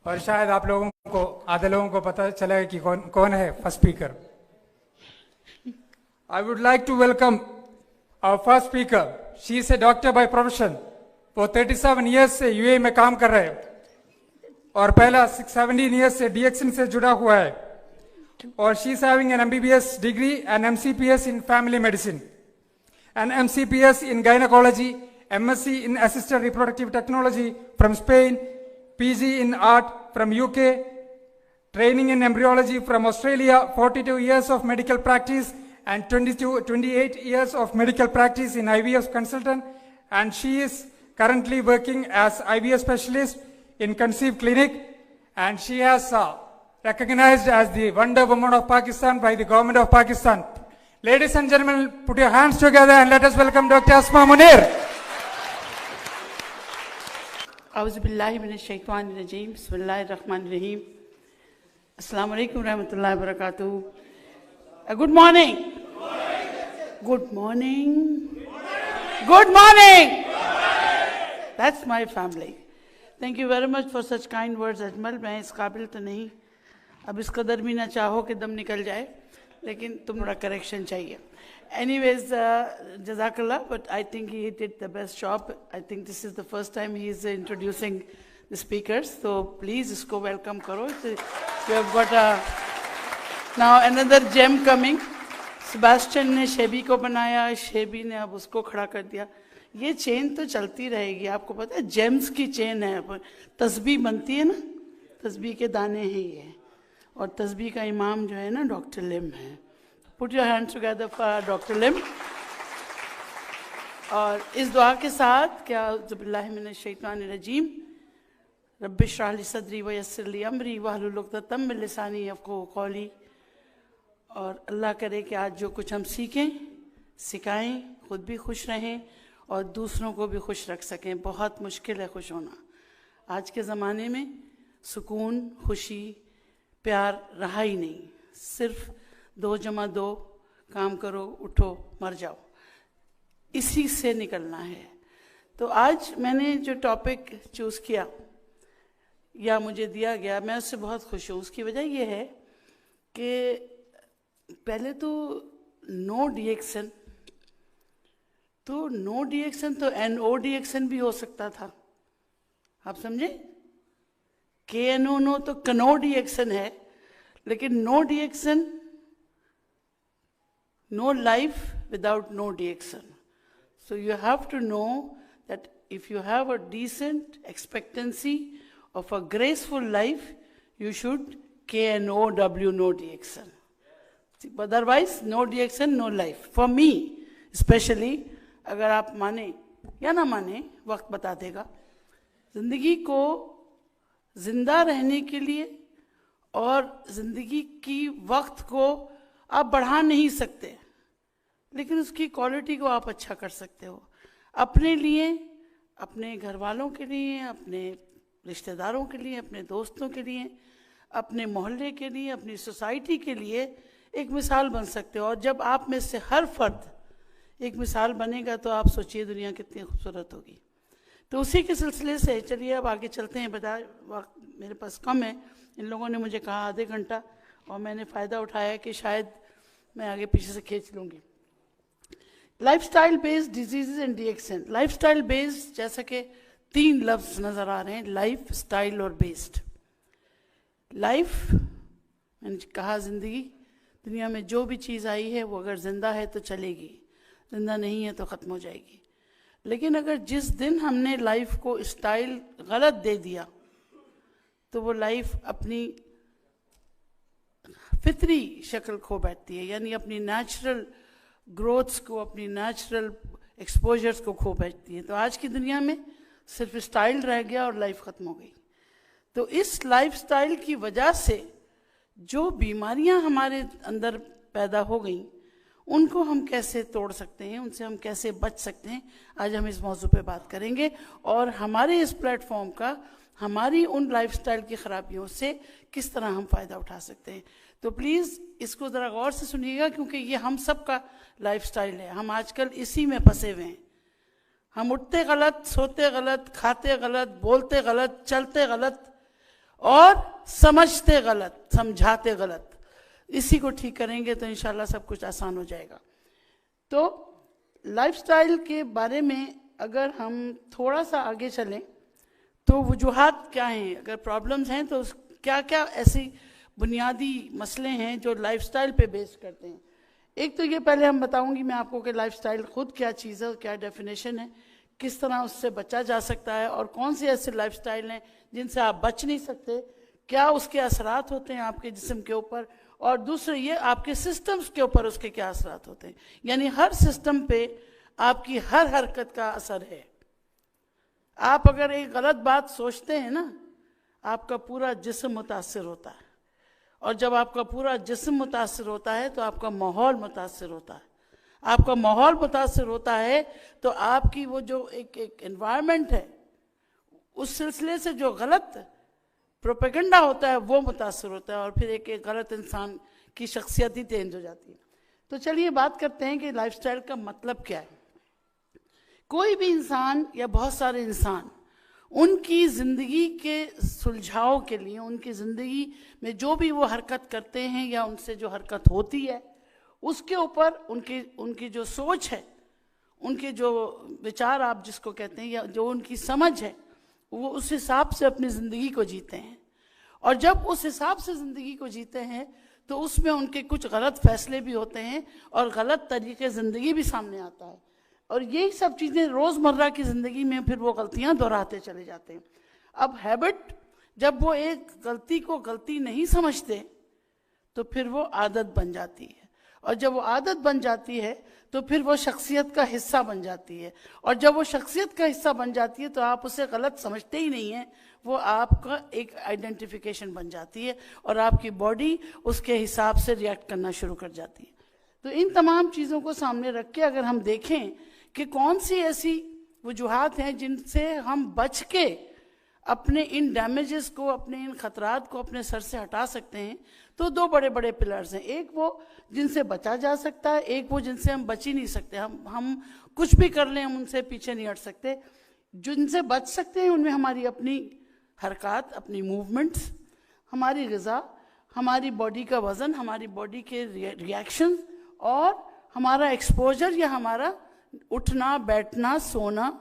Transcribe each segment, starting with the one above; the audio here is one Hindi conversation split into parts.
और शायद आप लोगों को आधे लोगों को पता चलेगा कि कौन कौन है first speaker. I would like to welcome our first speaker. She is a doctor by profession. वो 37 ईयर्स से यूएई में काम कर रहे हैं और पहला 17 ईयर्स से डीएक्सन से जुड़ा हुआ है और she is having an MBBS degree and MCPS in family medicine and MCPS in gynecology, MSc in assisted reproductive technology from Spain, PG in art from UK, training in embryology from Australia, 42 years of medical practice and 28 years of medical practice in IVF consultant, and she is currently working as IVF specialist in Conceive Clinic, and she has recognized as the Wonder Woman of Pakistan by the government of Pakistan. Ladies and gentlemen, put your hands together and let us welcome Dr. Asma Munir. Auzubillahi minash-shaytanir-rajeem. Bismillahir-rahmanir-rahim. Assalamu alaikum warahmatullahi wabarakatuh. Good morning. Good morning. Good morning. That's my family. Thank you very much for such kind words, Ajmal. मैं इस काबिल तो नहीं, अब इस कदर भी ना चाहो कि दम निकल जाए, लेकिन तुम थोड़ा करेक्शन चाहिए. Anyways, Jazakallah, but I think he did the best job. I think this is the first time he is introducing the speakers, so please इसको welcome करो. We have got now another gem coming. Sebastian ने शेबी को बनाया, शेबी ने अब उसको खड़ा कर दिया. ये चेन तो चलती रहेगी. आपको पता है जेम्स की चेन है, तस्बीह बनती है ना, तस्बीह के दाने हैं ये, और तस्बीह का इमाम जो है ना डॉक्टर लिम है. Put your hands together for doctor Lim. और इस दुआ के साथ क्या औज़ुबिल्लाहि मिनश-शैतानिर-रजीम रब्बि इश्रह ली सदरी व यस्सिर ली अमरी वहलुल उक़दतम मिन लिसानी यफ़क़हू क़ौली. और अल्लाह करे कि आज जो कुछ हम सीखें, सिखाएं, खुद भी खुश रहें और दूसरों को भी खुश रख सकें. बहुत मुश्किल है खुश होना आज के ज़माने में. सुकून, खुशी, प्यार रहा ही नहीं. सिर्फ 2 + 2 काम करो, उठो, मर जाओ, इसी से निकलना है. तो आज मैंने जो टॉपिक चूज़ किया या मुझे दिया गया, मैं उससे बहुत खुश हूँ. उसकी वजह यह है कि पहले तो नो डीएक्सन, तो नो डीएक्सन तो NO डीएक्सन भी हो सकता था. आप समझे? KNO नो तो कनो डीएक्सन है, लेकिन no DXN, no life without no DXN. So you have to know that if you have a decent expectancy of a graceful life, you should KNOW, no DXN. Otherwise, no DXN, no life. For me, especially, अगर आप माने या ना माने, वक्त बता देगा. जिंदगी को जिंदा रहने के लिए और जिंदगी की वक्त को आप बढ़ा नहीं सकते, लेकिन उसकी क्वालिटी को आप अच्छा कर सकते हो. अपने लिए, अपने घर वालों के लिए, अपने रिश्तेदारों के लिए, अपने दोस्तों के लिए, अपने मोहल्ले के लिए, अपनी सोसाइटी के लिए एक मिसाल बन सकते हो. और जब आप में से हर फर्द एक मिसाल बनेगा तो आप सोचिए दुनिया कितनी खूबसूरत होगी. तो उसी के सिलसिले से चलिए अब आगे चलते हैं. बता वक्त मेरे पास कम है. इन लोगों ने मुझे कहा आधे घंटा, और मैंने फ़ायदा उठाया कि शायद मैं आगे पीछे से खींच लूँगी. Lifestyle based disease and DXN. Lifestyle based, जैसा कि 3 लफ्ज़ नज़र आ रहे हैं, लाइफ, स्टाइल और बेस्ड. लाइफ मैंने कहा ज़िंदगी, दुनिया में जो भी चीज़ आई है वो अगर ज़िंदा है तो चलेगी, ज़िंदा नहीं है तो ख़त्म हो जाएगी. लेकिन अगर जिस दिन हमने लाइफ को स्टाइल गलत दे दिया तो वो लाइफ अपनी फितरी शक्ल खो बैठती है, यानी अपनी नेचुरल ग्रोथ्स को, अपनी नेचुरल एक्सपोजर्स को खो बैठती है. तो आज की दुनिया में सिर्फ स्टाइल रह गया और लाइफ ख़त्म हो गई. तो इस लाइफस्टाइल की वजह से जो बीमारियां हमारे अंदर पैदा हो गई, उनको हम कैसे तोड़ सकते हैं, उनसे हम कैसे बच सकते हैं, आज हम इस मौजू पे बात करेंगे. और हमारे इस प्लेटफॉर्म का हमारी उन लाइफस्टाइल की ख़राबियों से किस तरह हम फ़ायदा उठा सकते हैं. तो प्लीज़ इसको ज़रा गौर से सुनिएगा, क्योंकि ये हम सब का लाइफस्टाइल है. हम आजकल इसी में फंसे हुए हैं. हम उठते गलत, सोते गलत, खाते गलत, बोलते गलत, चलते गलत, और समझते गलत, समझाते गलत। इसी को ठीक करेंगे तो इंशाल्लाह सब कुछ आसान हो जाएगा। तो लाइफस्टाइल के बारे में अगर हम थोड़ा सा आगे चलें तो वजूहात क्या हैं, अगर प्रॉब्लम्स हैं तो क्या क्या ऐसी बुनियादी मसले हैं जो लाइफस्टाइल पे बेस करते हैं। एक तो ये पहले हम बताऊंगी मैं आपको कि लाइफस्टाइल खुद क्या चीज़ है, क्या डेफिनेशन है, किस तरह उससे बचा जा सकता है और कौन से ऐसे लाइफस्टाइल हैं जिनसे आप बच नहीं सकते, क्या उसके असरात होते हैं आपके जिस्म के ऊपर, और दूसरे ये आपके सिस्टम्स के ऊपर उसके क्या असरात होते हैं। यानी हर सिस्टम पे आपकी हर हरकत का असर है। आप अगर एक गलत बात सोचते हैं ना, आपका पूरा जिस्म मुतासिर होता है, और जब आपका पूरा जिस्म मुतासिर होता है तो आपका माहौल मुतासिर होता है। आपका माहौल मुतासिर होता है तो आपकी वो जो एक एनवायरनमेंट है, उस सिलसिले से जो गलत प्रोपेगेंडा होता है वो मुतासिर होता है, और फिर एक गलत इंसान की शख्सियत ही चेंज हो जाती है। तो चलिए बात करते हैं कि लाइफस्टाइल का मतलब क्या है। कोई भी इंसान या बहुत सारे इंसान उनकी ज़िंदगी के सुलझाव के लिए, उनकी ज़िंदगी में जो भी वो हरकत करते हैं या उनसे जो हरकत होती है उसके ऊपर उनकी जो सोच है, उनके जो विचार आप जिसको कहते हैं, या जो उनकी समझ है, वो उस हिसाब से अपनी ज़िंदगी को जीते हैं। और जब उस हिसाब से ज़िंदगी को जीते हैं तो उसमें उनके कुछ गलत फैसले भी होते हैं और गलत तरीके ज़िंदगी भी सामने आता है, और यही सब चीज़ें रोज़मर्रा की ज़िंदगी में फिर वो गलतियां दोहराते चले जाते हैं। अब हैबिट, जब वो एक गलती को गलती नहीं समझते तो फिर वो आदत बन जाती है, और जब वो आदत बन जाती है तो फिर वो शख्सियत का हिस्सा बन जाती है, और जब वो शख्सियत का हिस्सा बन जाती है तो आप उसे गलत समझते ही नहीं हैं, वो आपका एक आइडेंटिफिकेशन बन जाती है और आपकी बॉडी उसके हिसाब से रिएक्ट करना शुरू कर जाती है। तो इन तमाम चीज़ों को सामने रख के अगर हम देखें कि कौन सी ऐसी वजूहात हैं जिनसे हम बच के अपने इन डैमेजेस को, अपने इन खतरात को अपने सर से हटा सकते हैं, तो दो बड़े बड़े पिलर्स हैं। एक वो जिनसे बचा जा सकता है, एक वो जिनसे हम बच ही नहीं सकते। हम कुछ भी कर लें, हम उनसे पीछे नहीं हट सकते। जिनसे बच सकते हैं उनमें हमारी अपनी हरकत, अपनी मूवमेंट्स, हमारी ग़िज़ा, हमारी बॉडी का वज़न, हमारी बॉडी के रिएक्शन, और हमारा एक्सपोजर या हमारा उठना, बैठना, सोना,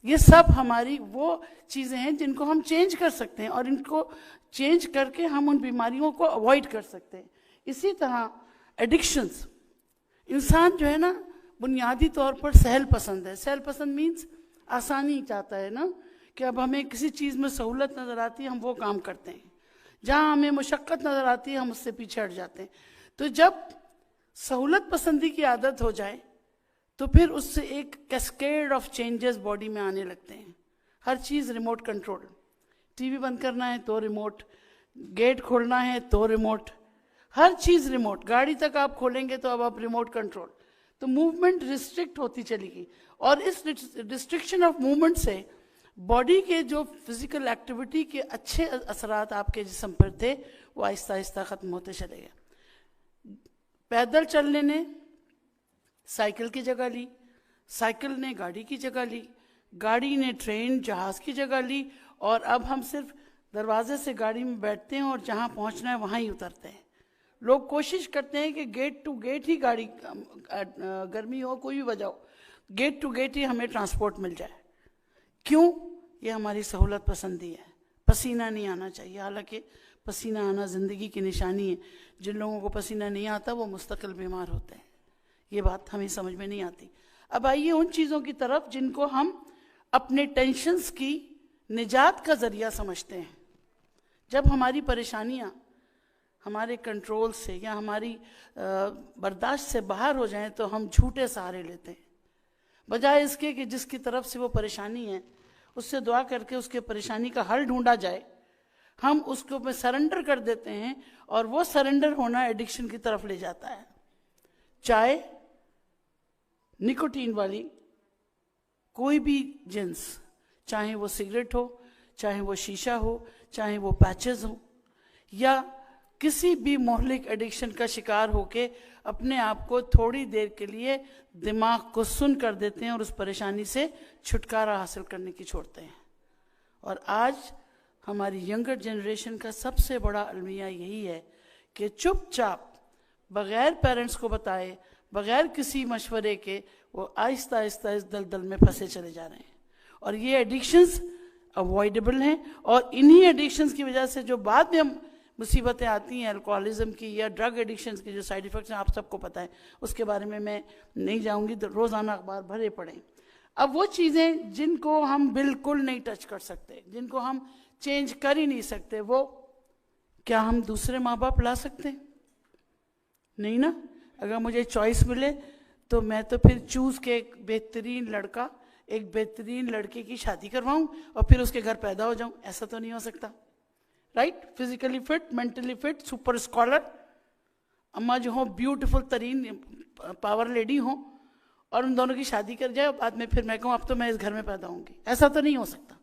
ये सब हमारी वो चीज़ें हैं जिनको हम चेंज कर सकते हैं, और इनको चेंज करके हम उन बीमारियों को अवॉइड कर सकते हैं। इसी तरह एडिक्शंस, इंसान जो है ना बुनियादी तौर पर सहल पसंद है। सहल पसंद मीन्स आसानी चाहता है ना, कि अब हमें किसी चीज़ में सहूलत नज़र आती है हम वो काम करते हैं, जहाँ हमें मुशक्क़त नज़र आती है हम उससे पीछे हट जाते हैं। तो जब सहूलत पसंदी की आदत हो जाए तो फिर उससे एक कैस्केड ऑफ चेंजेस बॉडी में आने लगते हैं। हर चीज़ रिमोट कंट्रोल, टीवी बंद करना है तो रिमोट, गेट खोलना है तो रिमोट, हर चीज़ रिमोट, गाड़ी तक आप खोलेंगे तो अब आप रिमोट कंट्रोल। तो मूवमेंट रिस्ट्रिक्ट होती चली गई, और इस रिस्ट्रिक्शन ऑफ मूवमेंट से बॉडी के जो फिजिकल एक्टिविटी के अच्छे असरात आपके जिस्म पर थे वो आहिस्ता आहिस्ता ख़त्म होते चले गए। पैदल चलने ने साइकिल की जगह ली, साइकिल ने गाड़ी की जगह ली, गाड़ी ने ट्रेन जहाज़ की जगह ली, और अब हम सिर्फ दरवाजे से गाड़ी में बैठते हैं और जहाँ पहुँचना है वहाँ ही उतरते हैं। लोग कोशिश करते हैं कि गेट टू गेट ही गाड़ी, गर्मी हो कोई भी वजह हो, गेट टू गेट ही हमें ट्रांसपोर्ट मिल जाए। क्यों? ये हमारी सहूलत पसंदी है। पसीना नहीं आना चाहिए, हालांकि पसीना आना ज़िंदगी की निशानी है। जिन लोगों को पसीना नहीं आता वो मुस्तकिल बीमार होते हैं। ये बात हमें समझ में नहीं आती। अब आइए उन चीज़ों की तरफ जिनको हम अपने टेंशन्स की निजात का ज़रिया समझते हैं। जब हमारी परेशानियाँ हमारे कंट्रोल से या हमारी बर्दाश्त से बाहर हो जाएं तो हम झूठे सहारे लेते हैं, बजाय इसके कि जिसकी तरफ से वो परेशानी है उससे दुआ करके उसके परेशानी का हल ढूंढा जाए। हम उसको में सरेंडर कर देते हैं, और वो सरेंडर होना एडिक्शन की तरफ ले जाता है। चाय, निकोटीन वाली कोई भी जिन्स, चाहे वो सिगरेट हो, चाहे वो शीशा हो, चाहे वो पैचेस हो, या किसी भी मोहलिक एडिक्शन का शिकार होके अपने आप को थोड़ी देर के लिए दिमाग को सुन कर देते हैं और उस परेशानी से छुटकारा हासिल करने की छोड़ते हैं। और आज हमारी यंगर जनरेशन का सबसे बड़ा अलमिया यही है कि चुपचाप बगैर पेरेंट्स को बताए, बगैर किसी मशवरे के वो आहिस्ता आहिस्ता इस दलदल में फंसे चले जा रहे हैं। और ये एडिक्शंस अवॉइडेबल हैं, और इन्हीं एडिक्शंस की वजह से जो बाद में हम मुसीबतें आती हैं अल्कोहलिज्म की या ड्रग एडिक्शंस के जो साइड इफ़ेक्ट्स हैं आप सबको पता है, उसके बारे में मैं नहीं जाऊंगी, तो रोज़ाना अखबार भरे पड़ें। अब वो चीज़ें जिनको हम बिल्कुल नहीं टच कर सकते, जिनको हम चेंज कर ही नहीं सकते, वो क्या हम दूसरे माँ बाप ला सकते हैं? नहीं ना। अगर मुझे चॉइस मिले तो मैं तो फिर चूज़ के एक बेहतरीन लड़का एक बेहतरीन लड़के की शादी करवाऊं और फिर उसके घर पैदा हो जाऊं। ऐसा तो नहीं हो सकता, right? Physically fit, mentally fit, super scholar अम्मा जो हो, ब्यूटीफुल तरीन पावर लेडी हो, और उन दोनों की शादी कर जाए और बाद में फिर मैं कहूँ अब तो मैं इस घर में पैदा होंगी। ऐसा तो नहीं हो सकता।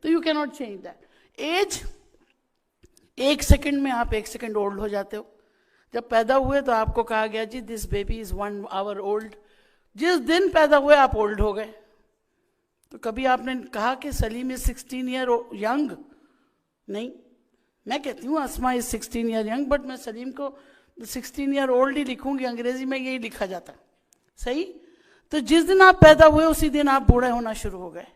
तो you can not change that. Age, 1 second में आप 1 सेकंड ओल्ड हो जाते हो। जब पैदा हुए तो आपको कहा गया जी this baby is 1 hour old. जिस दिन पैदा हुए आप ओल्ड हो गए। तो कभी आपने कहा कि सलीम इज 16 ईयर यंग? नहीं, मैं कहती हूँ अस्मा इज 16 ईयर यंग, बट मैं सलीम को 16 ईयर ओल्ड ही लिखूंगी। अंग्रेजी में यही लिखा जाता है, सही? तो जिस दिन आप पैदा हुए उसी दिन आप बूढ़े होना शुरू हो गए।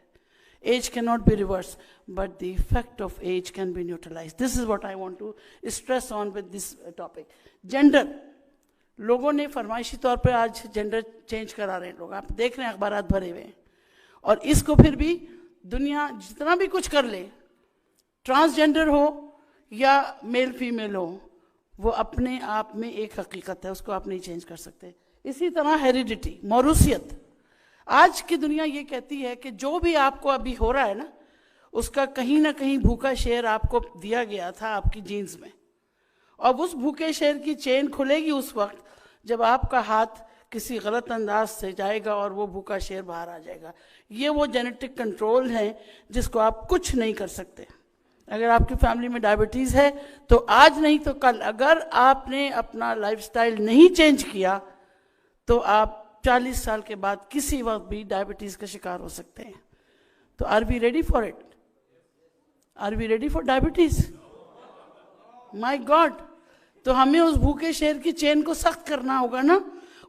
Age cannot be reversed, but the effect of age can be neutralized. This is what I want to stress on with this topic. Gender. लोगों ने फरमाइशी तौर पे आज जेंडर चेंज करा रहे हैं लोग, आप देख रहे हैं अखबारात भरे हुए हैं। और इसको फिर भी दुनिया जितना भी कुछ कर ले, ट्रांसजेंडर हो या मेल फीमेल हो, वो अपने आप में एक हकीकत है, उसको आप नहीं चेंज कर सकते। इसी तरह हेरिडिटी, मौरूसियत। आज की दुनिया ये कहती है कि जो भी आपको अभी हो रहा है ना, उसका कहीं ना कहीं भूखा शेर आपको दिया गया था आपकी जीन्स में, और उस भूखे शेर की चेन खुलेगी उस वक्त जब आपका हाथ किसी गलत अंदाज से जाएगा और वो भूखा शेर बाहर आ जाएगा। ये वो जेनेटिक कंट्रोल है जिसको आप कुछ नहीं कर सकते। अगर आपकी फैमिली में डायबिटीज़ है तो आज नहीं तो कल, अगर आपने अपना लाइफस्टाइल नहीं चेंज किया तो आप 40 साल के बाद किसी वक्त भी डायबिटीज का शिकार हो सकते हैं। तो are we ready for it? Are we ready for diabetes? My god! तो हमें उस भूखे शेर की चेन को सख्त करना होगा ना,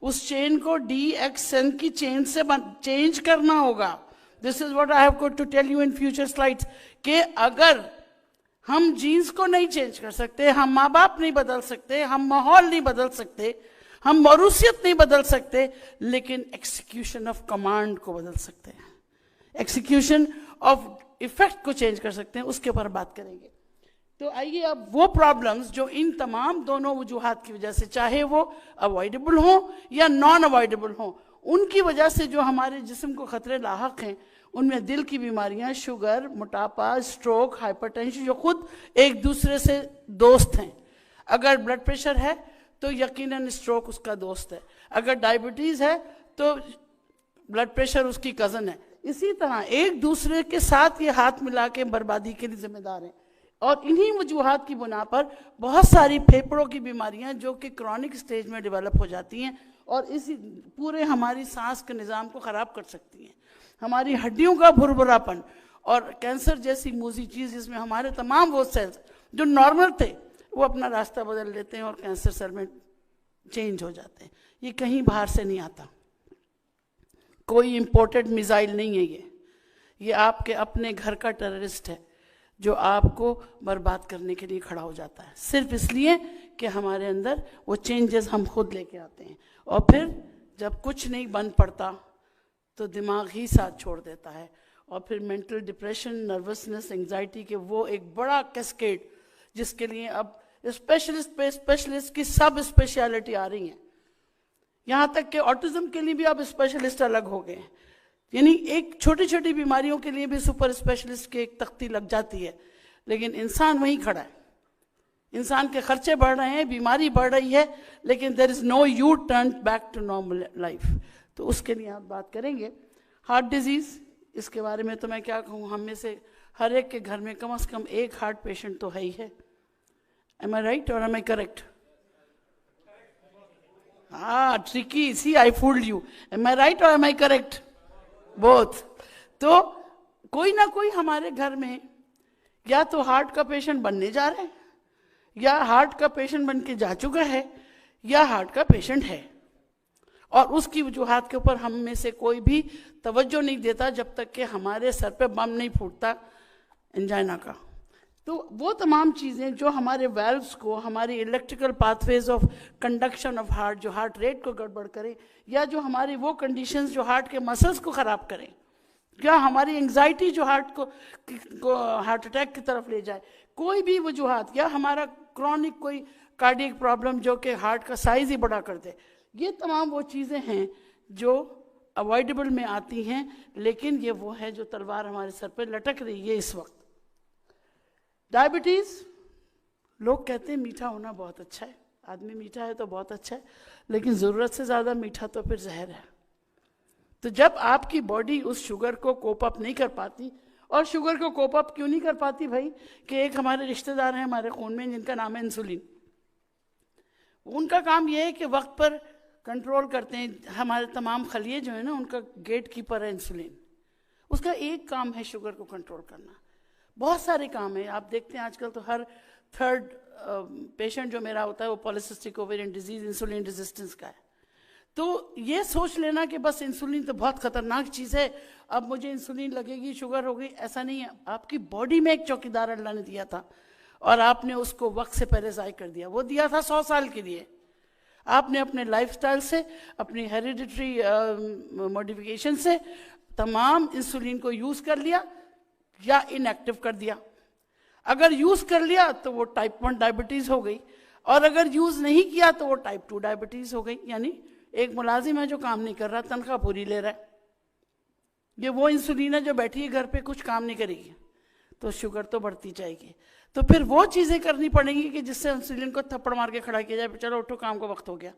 उस चेन को DXN की चेन से चेंज करना होगा। This is what I have got to tell you in future slides, कि अगर हम जीन्स को नहीं चेंज कर सकते, हम माँ बाप नहीं बदल सकते, हम माहौल नहीं बदल सकते, हम मौरूसियत नहीं बदल सकते, लेकिन एक्सिक्यूशन ऑफ कमांड को बदल सकते हैं, एक्सिक्यूशन ऑफ इफेक्ट को चेंज कर सकते हैं। उसके ऊपर बात करेंगे। तो आइए, अब वो प्रॉब्लम्स जो इन तमाम दोनों वजूहात की वजह से, चाहे वो अवॉइडेबल हो या नॉन अवॉइडेबल हो, उनकी वजह से जो हमारे जिस्म को खतरे लाहक हैं, उनमें दिल की बीमारियां, शुगर, मोटापा, स्ट्रोक, हाइपरटेंशन, जो खुद एक दूसरे से दोस्त हैं। अगर ब्लड प्रेशर है तो यकीनन स्ट्रोक उसका दोस्त है, अगर डायबिटीज़ है तो ब्लड प्रेशर उसकी कज़न है। इसी तरह एक दूसरे के साथ ये हाथ मिला के बर्बादी के लिए जिम्मेदार हैं। और इन्हीं वजूहात की बुना पर बहुत सारी फेफड़ों की बीमारियां जो कि क्रॉनिक स्टेज में डेवलप हो जाती हैं और इसी पूरे हमारी सांस के निज़ाम को ख़राब कर सकती हैं। हमारी हड्डियों का भुरभुरापन और कैंसर जैसी मूजी चीज़, जिसमें हमारे तमाम वो सेल्स जो नॉर्मल थे वो अपना रास्ता बदल लेते हैं और कैंसर सेल में चेंज हो जाते हैं। ये कहीं बाहर से नहीं आता, कोई इम्पोर्टेड मिसाइल नहीं है। ये आपके अपने घर का टेररिस्ट है जो आपको बर्बाद करने के लिए खड़ा हो जाता है, सिर्फ इसलिए कि हमारे अंदर वो चेंजेस हम खुद लेके आते हैं। और फिर जब कुछ नहीं बन पड़ता तो दिमाग ही साथ छोड़ देता है, और फिर मेंटल डिप्रेशन, नर्वसनेस, एंजाइटी के वो एक बड़ा कैस्केड, जिसके लिए अब स्पेशलिस्ट पे स्पेशलिस्ट की सब स्पेशलिटी आ रही हैं। यहाँ तक कि ऑटिज्म के लिए भी अब स्पेशलिस्ट अलग हो गए हैं। यानी एक छोटी छोटी बीमारियों के लिए भी सुपर स्पेशलिस्ट की एक तख्ती लग जाती है, लेकिन इंसान वहीं खड़ा है। इंसान के खर्चे बढ़ रहे हैं, बीमारी बढ़ रही है, लेकिन there is no U turn back to normal life. तो उसके लिए आप बात करेंगे। हार्ट डिजीज, इसके बारे में तो मैं क्या कहूँ, हम में से हर एक के घर में कम से कम एक हार्ट पेशेंट तो है ही है। Am I right or am I correct? Tricky. See, I fooled you. Am I right or am I correct? Both. तो कोई ना कोई हमारे घर में या तो हार्ट का पेशेंट बनने जा रहे हैं, या हार्ट का पेशेंट बन के जा चुका है, या हार्ट का पेशेंट है, और उसकी वजूहात के ऊपर हम में से कोई भी तवज्जो नहीं देता जब तक कि हमारे सर पे बम नहीं फूटता एंजाइना का। तो वो तमाम चीज़ें जो हमारे वेल्व्स को, हमारी electrical pathways of conduction of heart, जो हार्ट रेट को गड़बड़ करें, या जो हमारी वो कंडीशंस जो हार्ट के मसल्स को ख़राब करें, या हमारी एंग्जाइटी जो हार्ट को हार्ट अटैक की तरफ ले जाए, कोई भी वजूहात, या हमारा क्रॉनिक कोई कार्डियक प्रॉब्लम जो कि हार्ट का साइज ही बड़ा कर दे, ये तमाम वो चीज़ें हैं जो अवॉइडेबल में आती हैं, लेकिन ये वो है जो तलवार हमारे सर पर लटक रही है इस वक्त। डायबिटीज़, लोग कहते हैं मीठा होना बहुत अच्छा है, आदमी मीठा है तो बहुत अच्छा है, लेकिन ज़रूरत से ज़्यादा मीठा तो फिर जहर है। तो जब आपकी बॉडी उस शुगर को कोप अप नहीं कर पाती, और शुगर को कोप अप क्यों नहीं कर पाती भाई, कि एक हमारे रिश्तेदार हैं हमारे खून में जिनका नाम है इंसुलिन, उनका काम यह है कि वक्त पर कंट्रोल करते हैं, हमारे तमाम खलिए जो है ना उनका गेट कीपर है इंसुलिन, उसका एक काम है शुगर को कंट्रोल करना। बहुत सारे काम है, आप देखते हैं आजकल तो हर थर्ड पेशेंट जो मेरा होता है वो polycystic ovarian disease, insulin resistance का है। तो ये सोच लेना कि बस इंसुलिन तो बहुत खतरनाक चीज़ है, अब मुझे इंसुलिन लगेगी, शुगर हो गई, ऐसा नहीं है। आपकी बॉडी में एक चौकीदार अल्लाह ने दिया था और आपने उसको वक्त से पहले ज़ाय कर दिया। वो दिया था 100 साल के लिए, आपने अपने लाइफस्टाइल से, अपनी हेरिडिटरी मॉडिफिकेशन से तमाम इंसुलिन को यूज़ कर लिया या इनएक्टिव कर दिया। अगर यूज़ कर लिया तो वो टाइप 1 डायबिटीज़ हो गई, और अगर यूज़ नहीं किया तो वो टाइप 2 डायबिटीज़ हो गई। यानी एक मुलाजिम है जो काम नहीं कर रहा, तनख्वाह पूरी ले रहा है, ये वो इंसुलिन है जो बैठी है घर पे, कुछ काम नहीं करेगी, तो शुगर तो बढ़ती जाएगी। तो फिर वो चीज़ें करनी पड़ेंगी कि जिससे इंसुलिन को थप्पड़ मार के खड़ा किया जाए, चलो उठो काम का वक्त हो गया,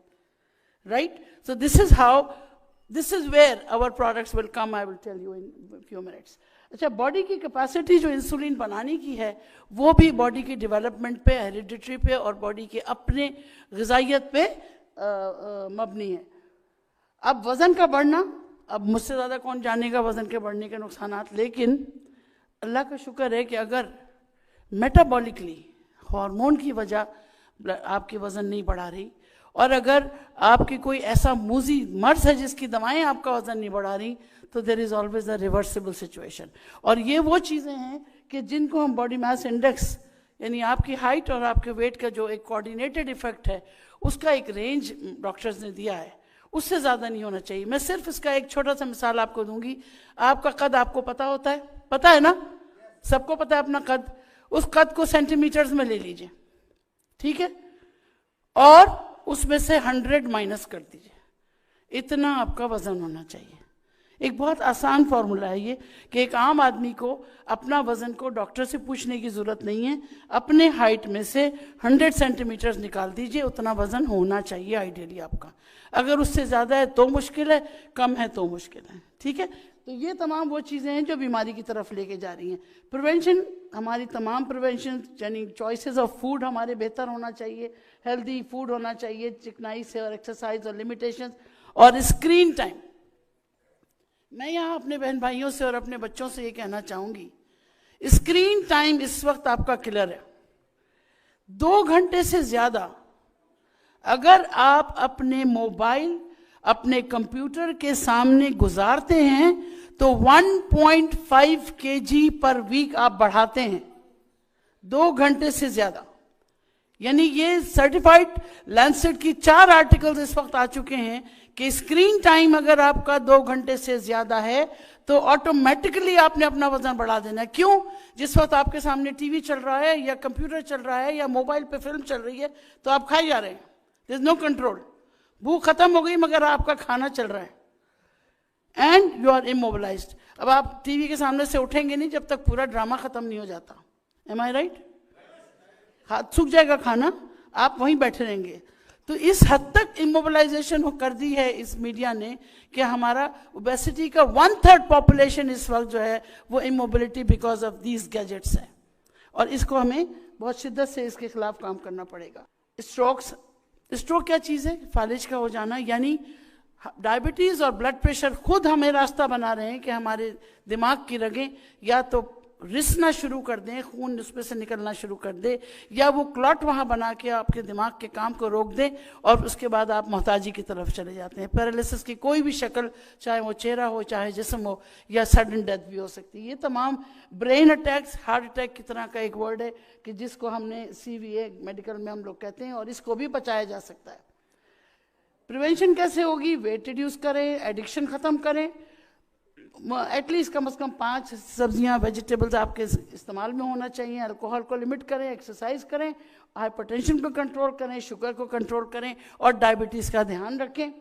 right. So this is where our products will come, I will tell you in few minutes. अच्छा, बॉडी की कैपेसिटी जो इंसुलिन बनाने की है वो भी बॉडी की डेवलपमेंट पे, हेरिडिटरी पे और बॉडी के अपने ग़िज़ाइयत पे मबनी है। अब वज़न का बढ़ना, अब मुझसे ज़्यादा कौन जानेगा वज़न के बढ़ने के नुकसानात, लेकिन अल्लाह का शुक्र है कि अगर मेटाबॉलिकली हार्मोन की वजह आपकी वज़न नहीं बढ़ा रही, और अगर आपकी कोई ऐसा मूजी मर्ज है जिसकी दवाएं आपका वज़न नहीं बढ़ा रही, तो there is always a reversible situation. और ये वो चीज़ें हैं कि जिनको हम बॉडी मास इंडेक्स, यानी आपकी हाइट और आपके वेट का जो एक कोऑर्डिनेटेड इफेक्ट है, उसका एक रेंज डॉक्टर्स ने दिया है, उससे ज़्यादा नहीं होना चाहिए। मैं सिर्फ इसका एक छोटा सा मिसाल आपको दूंगी। आपका कद आपको पता होता है, पता है ना, सबको पता है अपना कद, उस कद को सेंटीमीटर्स में ले लीजिए, ठीक है, और उसमें से 100 माइनस कर दीजिए, इतना आपका वज़न होना चाहिए। एक बहुत आसान फार्मूला है ये कि एक आम आदमी को अपना वज़न को डॉक्टर से पूछने की ज़रूरत नहीं है, अपने हाइट में से 100 सेंटीमीटर्स निकाल दीजिए, उतना वज़न होना चाहिए आइडियली आपका। अगर उससे ज़्यादा है तो मुश्किल है, कम है तो मुश्किल है, ठीक है। तो ये तमाम वो चीज़ें हैं जो बीमारी की तरफ लेके जा रही हैं। प्रिवेंशन, हमारी तमाम प्रिवेंशन, यानी चॉइसेस ऑफ फूड हमारे बेहतर होना चाहिए, हेल्दी फूड होना चाहिए, चिकनाई से और एक्सरसाइज और लिमिटेशन, और स्क्रीन टाइम। मैं यहाँ अपने बहन भाइयों से और अपने बच्चों से ये कहना चाहूँगी, स्क्रीन टाइम इस वक्त आपका किलर है। 2 घंटे से ज़्यादा अगर आप अपने मोबाइल, अपने कंप्यूटर के सामने गुजारते हैं तो 1.5 kg पर वीक आप बढ़ाते हैं, 2 घंटे से ज़्यादा। यानी ये सर्टिफाइड लैंसेट की 4 आर्टिकल्स इस वक्त आ चुके हैं कि स्क्रीन टाइम अगर आपका 2 घंटे से ज़्यादा है तो ऑटोमेटिकली आपने अपना वजन बढ़ा देना है। क्यों? जिस वक्त आपके सामने टीवी चल रहा है या कंप्यूटर चल रहा है या मोबाइल पे फिल्म चल रही है तो आप खाए जा रहे हैं, देयर इज नो कंट्रोल। भूख खत्म हो गई मगर आपका खाना चल रहा है एंड यू आर इमोबिलाइज्ड। अब आप टीवी के सामने से उठेंगे नहीं जब तक पूरा ड्रामा खत्म नहीं हो जाता। एम आई राइट? हाथ सूख जाएगा खाना, आप वहीं बैठे रहेंगे। तो इस हद तक इमोबिलाइजेशन कर दी है इस मीडिया ने कि हमारा ओबेसिटी का 1/3 पॉपुलेशन इस वक्त जो है वो immobility because of these gadgets है, और इसको हमें बहुत शिद्दत से इसके खिलाफ काम करना पड़ेगा। स्ट्रोक क्या चीज़ है? फालिज का हो जाना, यानी डायबिटीज़ और ब्लड प्रेशर खुद हमें रास्ता बना रहे हैं कि हमारे दिमाग की रगें या तो रिसना शुरू कर दें, खून उसमें से निकलना शुरू कर दे, या वो क्लॉट वहाँ बना के आपके दिमाग के काम को रोक दें और उसके बाद आप मोहताजी की तरफ चले जाते हैं। पैरालिसिस की कोई भी शक्ल, चाहे वो चेहरा हो, चाहे जिस्म हो, या सडन डेथ भी हो सकती है। ये तमाम ब्रेन अटैक्स, हार्ट अटैक की तरह का एक वर्ड है कि जिसको हमने CVA मेडिकल में हम लोग कहते हैं, और इसको भी बचाया जा सकता है। प्रिवेंशन कैसे होगी? वेट रिड्यूस करें, एडिक्शन ख़त्म करें, एटलीस्ट कम से कम 5 सब्जियां, वेजिटेबल्स आपके इस्तेमाल में होना चाहिए। अल्कोहल को लिमिट करें, एक्सरसाइज करें, हाइपरटेंशन को कंट्रोल करें, शुगर को कंट्रोल करें, और डायबिटीज़ का ध्यान रखें।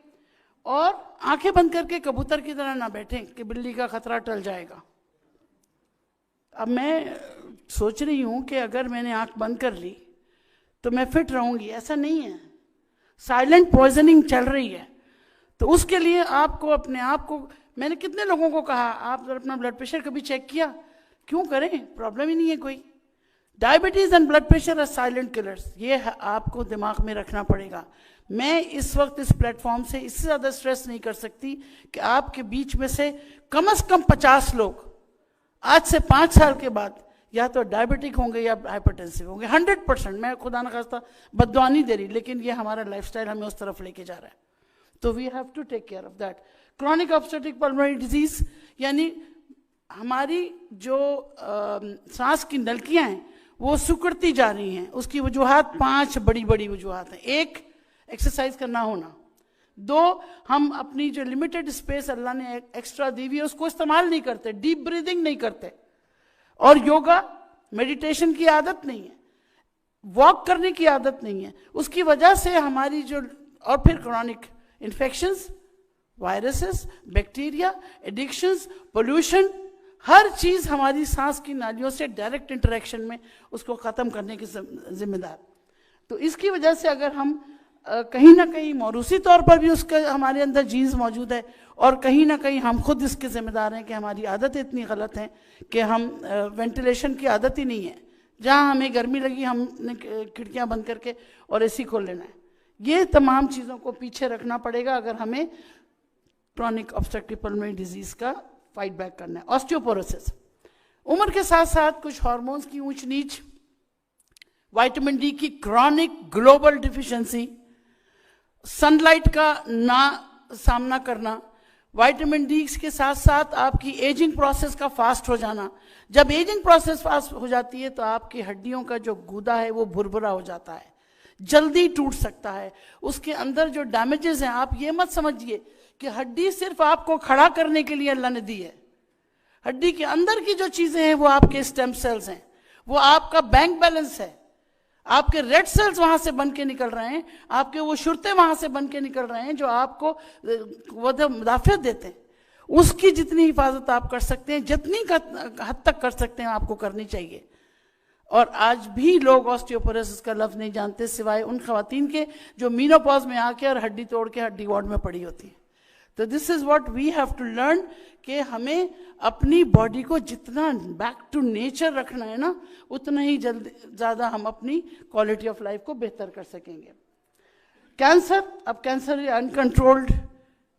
और आंखें बंद करके कबूतर की तरह ना बैठें कि बिल्ली का खतरा टल जाएगा। अब मैं सोच रही हूँ कि अगर मैंने आंख बंद कर ली तो मैं फिट रहूँगी, ऐसा नहीं है। साइलेंट पॉइजनिंग चल रही है। तो उसके लिए आपको अपने आप को, मैंने कितने लोगों को कहा आप अपना ब्लड प्रेशर कभी चेक किया? क्यों करें, प्रॉब्लम ही नहीं है कोई। Diabetes and blood pressure are silent killers, ये आपको दिमाग में रखना पड़ेगा। मैं इस वक्त इस प्लेटफॉर्म से इससे ज़्यादा स्ट्रेस नहीं कर सकती कि आपके बीच में से कम 50 लोग आज से 5 साल के बाद या तो डायबिटिक होंगे या हाइपरटेंसिव होंगे। 100%। मैं खुदा न खास्ता बद्दुआ नहीं दे रही, लेकिन ये हमारा लाइफस्टाइल हमें उस तरफ लेके जा रहा है। तो we have to take care of that. Chronic obstructive pulmonary disease, यानी हमारी जो सांस की नलकियां हैं वो सिकुड़ती जा रही हैं। उसकी वजूहात 5 बड़ी बड़ी वजूहात हैं। 1, एक्सरसाइज करना होना। 2, हम अपनी जो लिमिटेड स्पेस अल्लाह ने एक्स्ट्रा दी हुई है उसको इस्तेमाल नहीं करते, डीप ब्रीदिंग नहीं करते, और योगा मेडिटेशन की आदत नहीं है, वॉक करने की आदत नहीं है। उसकी वजह से हमारी जो, और फिर chronic infections, viruses, bacteria, addictions, pollution, हर चीज़ हमारी सांस की नालियों से डायरेक्ट इंटरेक्शन में उसको ख़त्म करने की जिम्मेदार। तो इसकी वजह से अगर हम कहीं ना कहीं मौरूसी तौर पर भी उसका हमारे अंदर जीन्स मौजूद है, और कहीं ना कहीं हम खुद इसके ज़िम्मेदार हैं कि हमारी आदतें इतनी गलत हैं कि हम वेंटिलेशन की आदत ही नहीं है। जहाँ हमें गर्मी लगी हमने खिड़कियाँ बंद करके और AC खोल लेना है। ये तमाम चीज़ों को पीछे रखना पड़ेगा अगर हमें क्रॉनिक ऑब्स्ट्रक्टिव पल्मोनरी डिजीज का फाइट बैक करना है। ऑस्टियोपोरोसिस, उम्र के साथ साथ कुछ हार्मोन्स की ऊंच नीच, विटामिन D की क्रॉनिक ग्लोबल डिफिशिएंसी, सनलाइट का ना सामना करना, विटामिन D के साथ साथ आपकी एजिंग प्रोसेस का फास्ट हो जाना। जब एजिंग प्रोसेस फास्ट हो जाती है तो आपकी हड्डियों का जो गूदा है वो भुरभुरा हो जाता है, जल्दी टूट सकता है। उसके अंदर जो डैमेजेस हैं, आप ये मत समझिए कि हड्डी सिर्फ आपको खड़ा करने के लिए अल्लाह ने दी है। हड्डी के अंदर की जो चीजें हैं वो आपके स्टेम सेल्स हैं, वो आपका बैंक बैलेंस है। आपके रेड सेल्स वहां से बन के निकल रहे हैं, आपके वो शुरते वहां से बन के निकल रहे हैं जो आपको मुदाफियत देते हैं। उसकी जितनी हिफाजत आप कर सकते हैं, जितनी हद तक कर सकते हैं, आपको करनी चाहिए। और आज भी लोग ऑस्टियोपोरोसिस का लफ्ज नहीं जानते सिवाय उन खवातीन के जो मीनोपॉज में आके और हड्डी तोड़ के हड्डी वार्ड में पड़ी होती है। तो this is what we have to learn कि हमें अपनी बॉडी को जितना बैक टू नेचर रखना है ना, उतना ही ज़्यादा हम अपनी क्वालिटी ऑफ लाइफ को बेहतर कर सकेंगे। कैंसर, अब कैंसर अनकंट्रोल्ड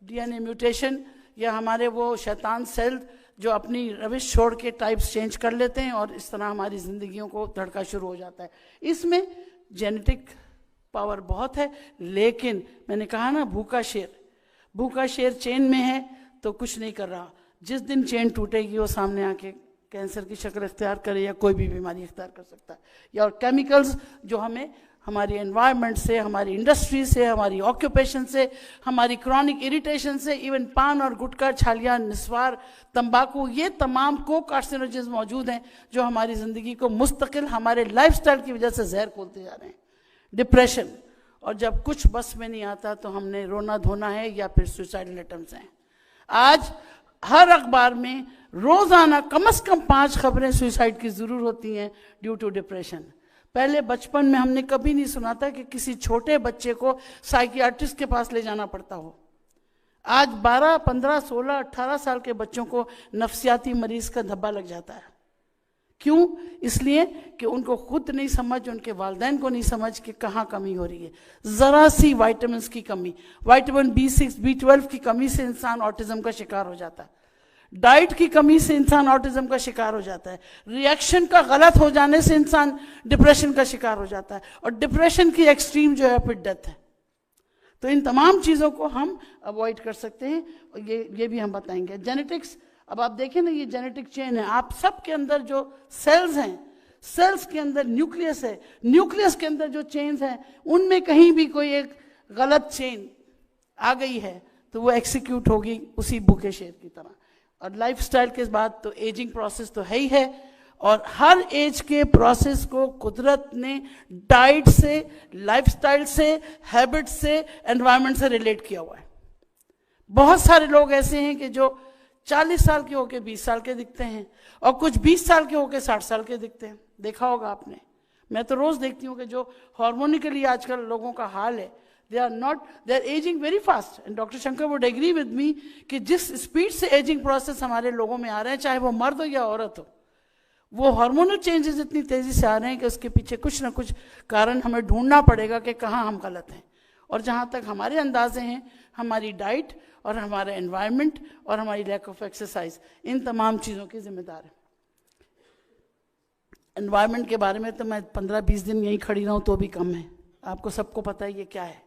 DNA म्यूटेशन या हमारे वो शैतान सेल जो अपनी रविश छोड़ के टाइप्स चेंज कर लेते हैं और इस तरह हमारी ज़िंदगियों को धड़का शुरू हो जाता है। इसमें जेनेटिक पावर बहुत है, लेकिन मैंने कहा ना भूखा शेर चेन में है तो कुछ नहीं कर रहा। जिस दिन चेन टूटेगी वो सामने आके कैंसर की शक्ल इख्तियार करे या कोई भी बीमारी इख्तियार कर सकता है। या और केमिकल्स जो हमें हमारी एनवायरनमेंट से, हमारी इंडस्ट्री से, हमारी ऑक्यूपेशन से, हमारी क्रॉनिक इरिटेशन से, इवन पान और गुटखा, छालिया, निस्वार, तंबाकू, ये तमाम को कार्सिनोजेंस मौजूद हैं जो हमारी ज़िंदगी को मुस्तकिल हमारे लाइफस्टाइल की वजह से जहर खोलते जा रहे हैं। डिप्रेशन, और जब कुछ बस में नहीं आता तो हमने रोना धोना है या फिर सुसाइडल अटेम्प्ट्स हैं। आज हर अखबार में रोजाना कम से कम 5 खबरें सुसाइड की जरूर होती हैं ड्यू टू डिप्रेशन। पहले बचपन में हमने कभी नहीं सुना था कि किसी छोटे बच्चे को साइकियाट्रिस्ट के पास ले जाना पड़ता हो। आज 12, 15, 16, 18 साल के बच्चों को नफ्सियाती मरीज का धब्बा लग जाता है। क्यों? इसलिए कि उनको खुद नहीं समझ, उनके वालिदैन को नहीं समझ कि कहाँ कमी हो रही है। ज़रा सी विटामिन्स की कमी, विटामिन B6, B12 की कमी से इंसान ऑटिज्म का शिकार हो जाता है। डाइट की कमी से इंसान ऑटिज्म का शिकार हो जाता है, रिएक्शन का गलत हो जाने से इंसान डिप्रेशन का शिकार हो जाता है, और डिप्रेशन की एक्सट्रीम जो है फिर डेथ है। तो इन तमाम चीज़ों को हम अवॉइड कर सकते हैं, और ये भी हम बताएंगे। जेनेटिक्स, अब आप देखें ना, ये जेनेटिक चेन है, आप सब के अंदर जो सेल्स हैं, सेल्स के अंदर न्यूक्लियस है, न्यूक्लियस के अंदर जो चेन्स हैं, उनमें कहीं भी कोई एक गलत चेन आ गई है तो वो एक्सिक्यूट होगी उसी भूखे शेर की तरह। और लाइफस्टाइल के बाद तो एजिंग प्रोसेस तो है ही है, और हर एज के प्रोसेस को कुदरत ने डाइट से, लाइफस्टाइल से, हैबिट से, एनवायरनमेंट से रिलेट किया हुआ है। बहुत सारे लोग ऐसे हैं कि जो 40 साल के होके 20 साल के दिखते हैं, और कुछ 20 साल के होके 60 साल के दिखते हैं। देखा होगा आपने, मैं तो रोज देखती हूँ कि जो हार्मोनिकली आजकल लोगों का हाल है, they are aging very fast, and Dr. Shankar would agree with me कि जिस स्पीड से एजिंग प्रोसेस हमारे लोगों में आ रहे हैं, चाहे वो मर्द हो या औरत हो, वो हार्मोनल चेंजेस इतनी तेजी से आ रहे हैं कि उसके पीछे कुछ ना कुछ कारण हमें ढूंढना पड़ेगा कि कहाँ हम गलत हैं। और जहाँ तक हमारे अंदाजे हैं, हमारी डाइट और हमारा एनवायरनमेंट और हमारी लैक ऑफ एक्सरसाइज इन तमाम चीज़ों की जिम्मेदार है। एनवायरनमेंट के बारे में तो मैं 15-20 दिन यहीं खड़ी रहूँ तो भी कम है, आपको सबको पता है ये क्या है।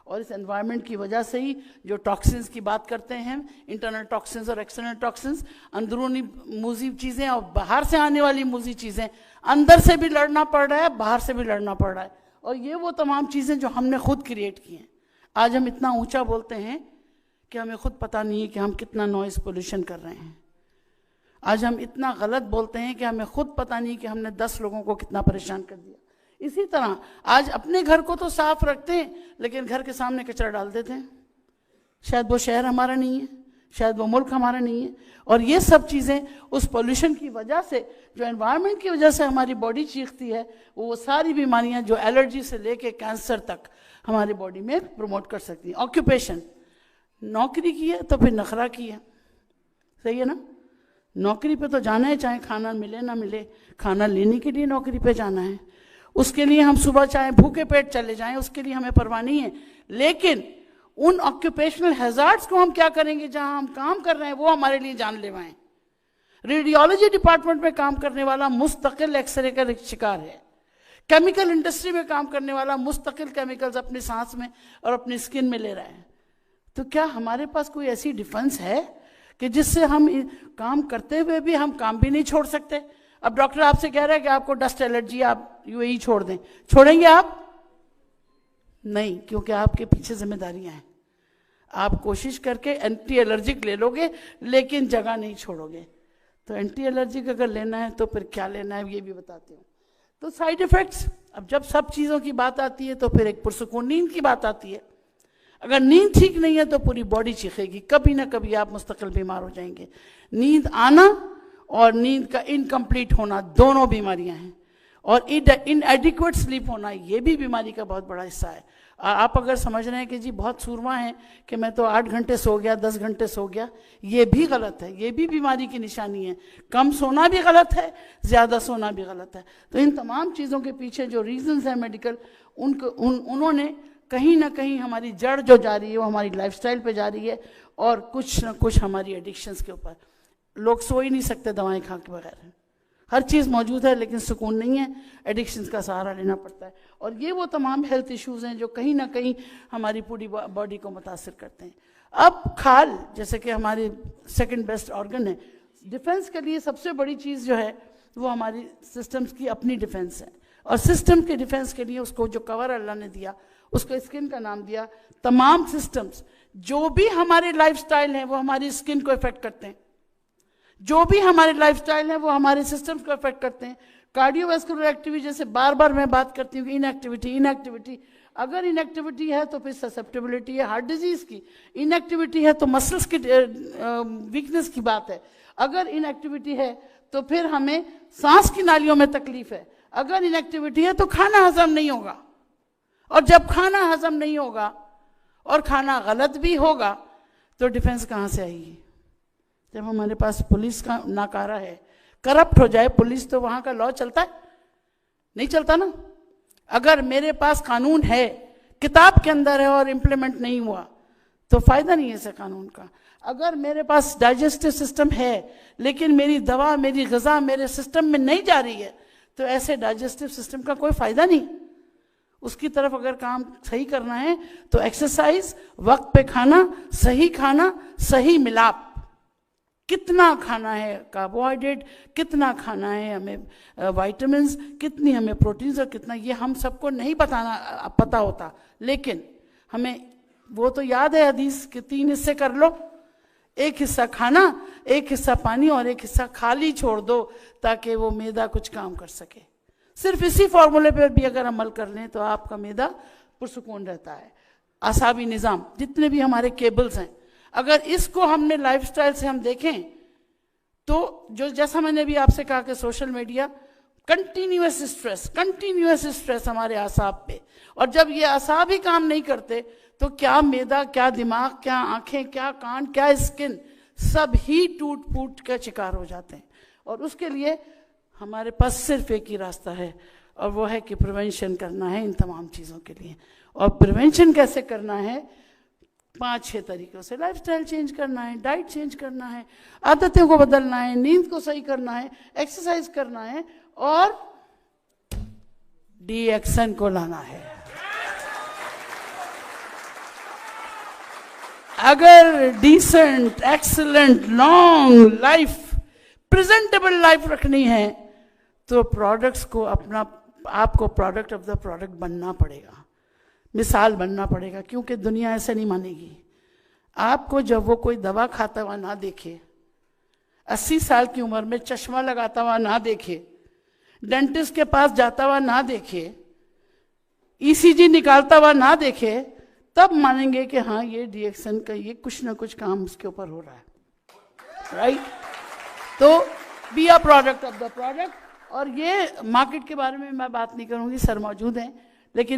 और इस एनवायरनमेंट की वजह से ही जो टॉक्सिन्स की बात करते हैं, इंटरनल टॉक्सिन्स और एक्सटर्नल टॉक्सिन्स, अंदरूनी मूजी चीज़ें और बाहर से आने वाली मूजी चीज़ें, अंदर से भी लड़ना पड़ रहा है, बाहर से भी लड़ना पड़ रहा है। और ये वो तमाम चीज़ें जो हमने खुद क्रिएट की हैं। आज हम इतना ऊंचा बोलते हैं कि हमें खुद पता नहीं है कि हम कितना नॉइज़ पोल्यूशन कर रहे हैं। आज हम इतना गलत बोलते हैं कि हमें खुद पता नहीं कि हमने 10 लोगों को कितना परेशान कर दिया। इसी तरह आज अपने घर को तो साफ रखते हैं, लेकिन घर के सामने कचरा डाल देते हैं। शायद वो शहर हमारा नहीं है, शायद वो मुल्क हमारा नहीं है, और ये सब चीज़ें उस पोल्यूशन की वजह से, जो एनवायरनमेंट की वजह से हमारी बॉडी चीखती है, वो सारी बीमारियां जो एलर्जी से लेके कैंसर तक हमारी बॉडी में प्रमोट कर सकती हैं। ऑक्यूपेशन, नौकरी की है तो फिर नखरा की है, सही है ना? नौकरी पे तो जाना है, चाहे खाना मिले ना मिले, खाना लेने के लिए नौकरी पे जाना है। उसके लिए हम सुबह चाहे भूखे पेट चले जाएं, उसके लिए हमें परवाह नहीं है। लेकिन उन ऑक्यूपेशनल हैजार्ड्स को हम क्या करेंगे जहां हम काम कर रहे हैं, वो हमारे लिए जानलेवा हैं। रेडियोलॉजी डिपार्टमेंट में काम करने वाला मुस्तकिल एक्सरे का शिकार है। केमिकल इंडस्ट्री में काम करने वाला मुस्तकिल केमिकल्स अपनी सांस में और अपनी स्किन में ले रहा है। तो क्या हमारे पास कोई ऐसी डिफेंस है कि जिससे हम काम करते हुए भी हम काम भी नहीं छोड़ सकते? अब डॉक्टर आपसे कह रहा है कि आपको डस्ट एलर्जी, आप यूएई छोड़ दें, छोड़ेंगे आप? नहीं, क्योंकि आपके पीछे जिम्मेदारियां हैं। आप कोशिश करके एंटी एलर्जिक ले लोगे, लेकिन जगह नहीं छोड़ोगे। तो एंटी एलर्जिक अगर लेना है तो फिर क्या लेना है ये भी बताती हूँ। तो साइड इफेक्ट्स, अब जब सब चीज़ों की बात आती है तो फिर एक पुरसुकून नींद की बात आती है। अगर नींद ठीक नहीं है तो पूरी बॉडी चीखेगी, कभी ना कभी आप मुस्तकिल बीमार हो जाएंगे। नींद आना और नींद का इनकम्प्लीट होना दोनों बीमारियां हैं, और इनएडिक्वेट स्लीप होना ये भी बीमारी का बहुत बड़ा हिस्सा है। आप अगर समझ रहे हैं कि जी बहुत सूरमा है कि मैं तो 8 घंटे सो गया, 10 घंटे सो गया, ये भी गलत है, ये भी बीमारी की निशानी है। कम सोना भी गलत है, ज़्यादा सोना भी गलत है। तो इन तमाम चीज़ों के पीछे जो रीजंस हैं मेडिकल, उन्होंने कहीं ना कहीं हमारी जड़ जो जा रही है वो हमारी लाइफस्टाइल पे जा रही है, और कुछ ना कुछ हमारी एडिक्शंस के ऊपर। लोग सो ही नहीं सकते दवाएं खा के बगैर। हर चीज़ मौजूद है लेकिन सुकून नहीं है, एडिक्शंस का सहारा लेना पड़ता है। और ये वो तमाम हेल्थ इश्यूज हैं जो कहीं ना कहीं हमारी पूरी बॉडी को मुतासिर करते हैं। अब खाल, जैसे कि हमारी सेकंड बेस्ट ऑर्गन है, डिफेंस के लिए सबसे बड़ी चीज़ जो है वो हमारी सिस्टम्स की अपनी डिफेंस है। और सिस्टम के डिफेंस के लिए उसको जो कवर अल्लाह ने दिया, उसको स्किन का नाम दिया। तमाम सिस्टम्स जो भी हमारे लाइफस्टाइल हैं वो हमारी स्किन को इफेक्ट करते हैं, जो भी हमारे लाइफस्टाइल है वो हमारे सिस्टम्स को इफेक्ट करते हैं। कार्डियोवैस्कुलर एक्टिविटी, जैसे बार बार मैं बात करती हूँ कि इनएक्टिविटी, अगर इनएक्टिविटी है तो फिर ससेप्टेबिलिटी है हार्ट डिजीज की, इनएक्टिविटी है तो मसल्स की वीकनेस की बात है, अगर इनएक्टिविटी है तो फिर हमें सांस की नालियों में तकलीफ है, अगर इनएक्टिविटी है तो खाना हजम नहीं होगा, और जब खाना हजम नहीं होगा और खाना गलत भी होगा तो डिफेंस कहाँ से आएगी? जब हमारे पास पुलिस का नाकारा है, करप्ट हो जाए पुलिस, तो वहाँ का लॉ चलता है? नहीं चलता ना। अगर मेरे पास कानून है, किताब के अंदर है और इम्प्लीमेंट नहीं हुआ, तो फायदा नहीं है ऐसे कानून का। अगर मेरे पास डाइजेस्टिव सिस्टम है लेकिन मेरी दवा, मेरी ग़िज़ा मेरे सिस्टम में नहीं जा रही है, तो ऐसे डाइजेस्टिव सिस्टम का कोई फायदा नहीं। उसकी तरफ अगर काम सही करना है तो एक्सरसाइज, वक्त पे खाना, सही मिलाप, कितना खाना है कार्बोहाइड्रेट, कितना खाना है हमें विटामिन्स, कितनी हमें प्रोटीन्स और कितना, ये हम सबको नहीं पता होता। लेकिन हमें वो तो याद है हदीस कि 3 हिस्से कर लो, एक हिस्सा खाना, एक हिस्सा पानी और एक हिस्सा खाली छोड़ दो, ताकि वो मैदा कुछ काम कर सके। सिर्फ इसी फॉर्मूले पर भी अगर अमल कर लें तो आपका मैदा पुरसुकून रहता है। आसाबी निज़ाम, जितने भी हमारे केबल्स हैं, अगर इसको हमने लाइफस्टाइल से हम देखें तो जो जैसा मैंने भी आपसे कहा कि सोशल मीडिया कंटिन्यूअस स्ट्रेस हमारे आसाब पे, और जब ये आसाब ही काम नहीं करते तो क्या मैदा, क्या दिमाग, क्या आंखें, क्या कान, क्या स्किन, सब ही टूट फूट का शिकार हो जाते हैं। और उसके लिए हमारे पास सिर्फ एक ही रास्ता है, और वो है कि प्रिवेंशन करना है इन तमाम चीज़ों के लिए। और प्रिवेंशन कैसे करना है? 5-6 तरीक़ों से। लाइफस्टाइल चेंज करना है, डाइट चेंज करना है, आदतों को बदलना है, नींद को सही करना है, एक्सरसाइज करना है और DXN को लाना है। अगर decent, excellent, long life, presentable life रखनी है तो प्रोडक्ट्स को आपको प्रोडक्ट ऑफ द प्रोडक्ट बनना पड़ेगा, मिसाल बनना पड़ेगा, क्योंकि दुनिया ऐसे नहीं मानेगी। आपको जब वो कोई दवा खाता हुआ ना देखे, 80 साल की उम्र में चश्मा लगाता हुआ ना देखे, डेंटिस्ट के पास जाता हुआ ना देखे, ECG निकालता हुआ ना देखे, तब मानेंगे कि हाँ ये DXN का ये कुछ ना कुछ काम उसके ऊपर हो रहा है, राइट? तो be a product of the product. और ये मार्केट के बारे में मैं बात नहीं करूँगी, सर मौजूद हैं, लेकिन